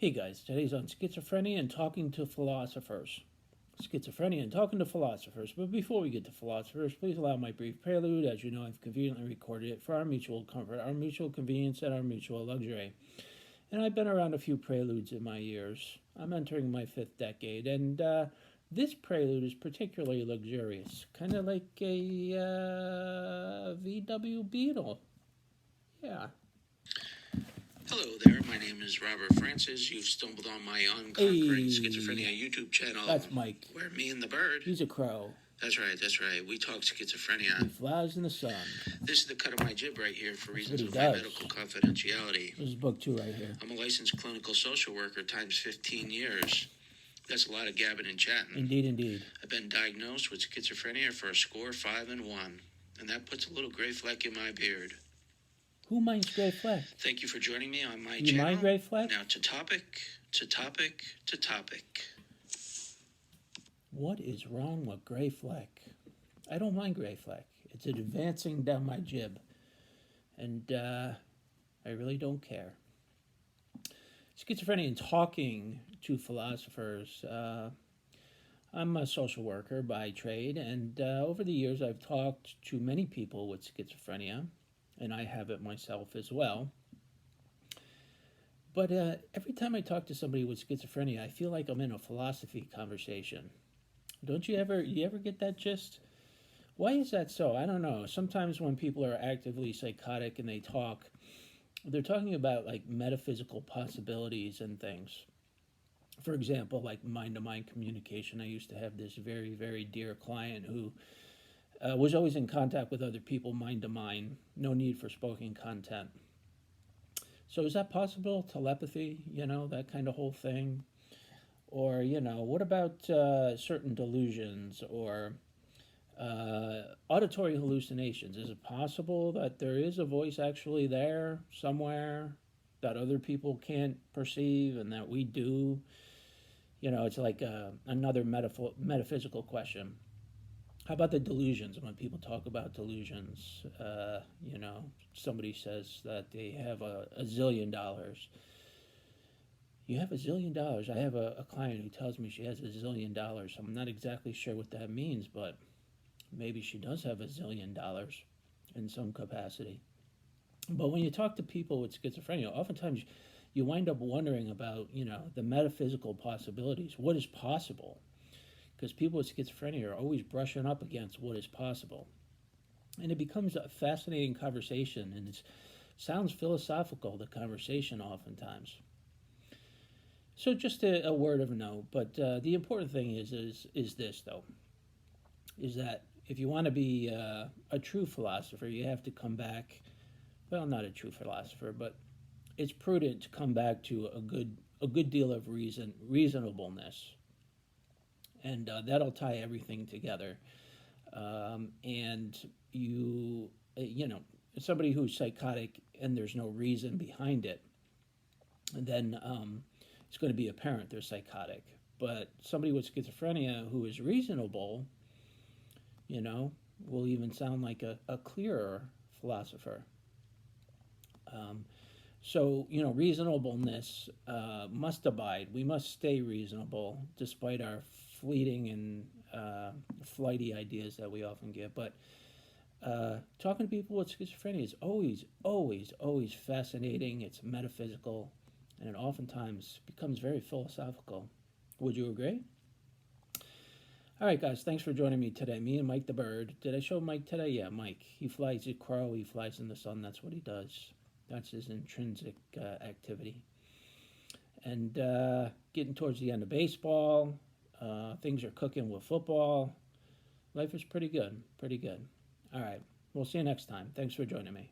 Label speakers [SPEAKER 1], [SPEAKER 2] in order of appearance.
[SPEAKER 1] Hey guys, today's on schizophrenia and talking to philosophers. Schizophrenia and talking to philosophers. But before we get to philosophers, please allow my brief prelude. As you know, I've conveniently recorded it for our mutual comfort, our mutual convenience, and our mutual luxury. And I've been around a few preludes in my years. I'm entering my fifth decade, and this prelude is particularly luxurious, kind of like a VW Beetle. Yeah.
[SPEAKER 2] Hello there, my name is Robert Francis. You've stumbled on my Unconquering Schizophrenia YouTube channel.
[SPEAKER 1] That's Mike.
[SPEAKER 2] Where me and the bird.
[SPEAKER 1] He's a crow.
[SPEAKER 2] That's right. We talk schizophrenia.
[SPEAKER 1] He flies in the sun.
[SPEAKER 2] This is the cut of my jib right here for
[SPEAKER 1] That's
[SPEAKER 2] reasons of
[SPEAKER 1] does.
[SPEAKER 2] medical confidentiality.
[SPEAKER 1] This is book 2 right here.
[SPEAKER 2] I'm a licensed clinical social worker times 15 years. That's a lot of gabbing and chatting.
[SPEAKER 1] Indeed.
[SPEAKER 2] I've been diagnosed with schizophrenia for a score 5 and 1. And that puts a little gray fleck in my beard.
[SPEAKER 1] Who minds gray fleck?
[SPEAKER 2] Thank you for joining me on my
[SPEAKER 1] You
[SPEAKER 2] channel.
[SPEAKER 1] mind gray fleck?
[SPEAKER 2] Now to topic.
[SPEAKER 1] What is wrong with gray fleck? I don't mind gray fleck. It's advancing down my jib. And I really don't care. Schizophrenia and talking to philosophers. I'm a social worker by trade, and over the years I've talked to many people with schizophrenia, and I have it myself as well. But every time I talk to somebody with schizophrenia, I feel like I'm in a philosophy conversation. Don't you ever get that gist? Why is that so? I don't know. Sometimes when people are actively psychotic and they talk, they're talking about like metaphysical possibilities and things. For example, like mind-to-mind communication. I used to have this very, very dear client who was always in contact with other people mind-to-mind. No need for spoken content. So is that possible? Telepathy, that kind of whole thing? Or, what about certain delusions or auditory hallucinations? Is it possible that there is a voice actually there somewhere that other people can't perceive and that we do? It's like another metaphysical question. How about the delusions? When people talk about delusions, somebody says that they have a zillion dollars. You have a zillion dollars. I have a client who tells me she has a zillion dollars. I'm not exactly sure what that means, but maybe she does have a zillion dollars in some capacity. But when you talk to people with schizophrenia, oftentimes you wind up wondering about, the metaphysical possibilities. What is possible? Because people with schizophrenia are always brushing up against what is possible. And it becomes a fascinating conversation, and it sounds philosophical, the conversation oftentimes. So just a word of note, but the important thing is this, though, is that if you want to be a true philosopher, you have to come back, well, not a true philosopher, but it's prudent to come back to a good deal of reasonableness. And that'll tie everything together. And somebody who's psychotic and there's no reason behind it, then it's going to be apparent they're psychotic. But somebody with schizophrenia who is reasonable, will even sound like a clearer philosopher. So, reasonableness must abide. We must stay reasonable despite our fleeting and flighty ideas that we often get. But talking to people with schizophrenia is always fascinating. It's metaphysical, and it oftentimes becomes very philosophical. Would you agree? All right, guys, thanks for joining me today. Me and Mike the bird. Did I show Mike today? Yeah, Mike. He flies a crow. He flies in the sun. That's what he does. That's his intrinsic activity. And getting towards the end of baseball, things are cooking with football. Life is pretty good. All right, we'll see you next time. Thanks for joining me.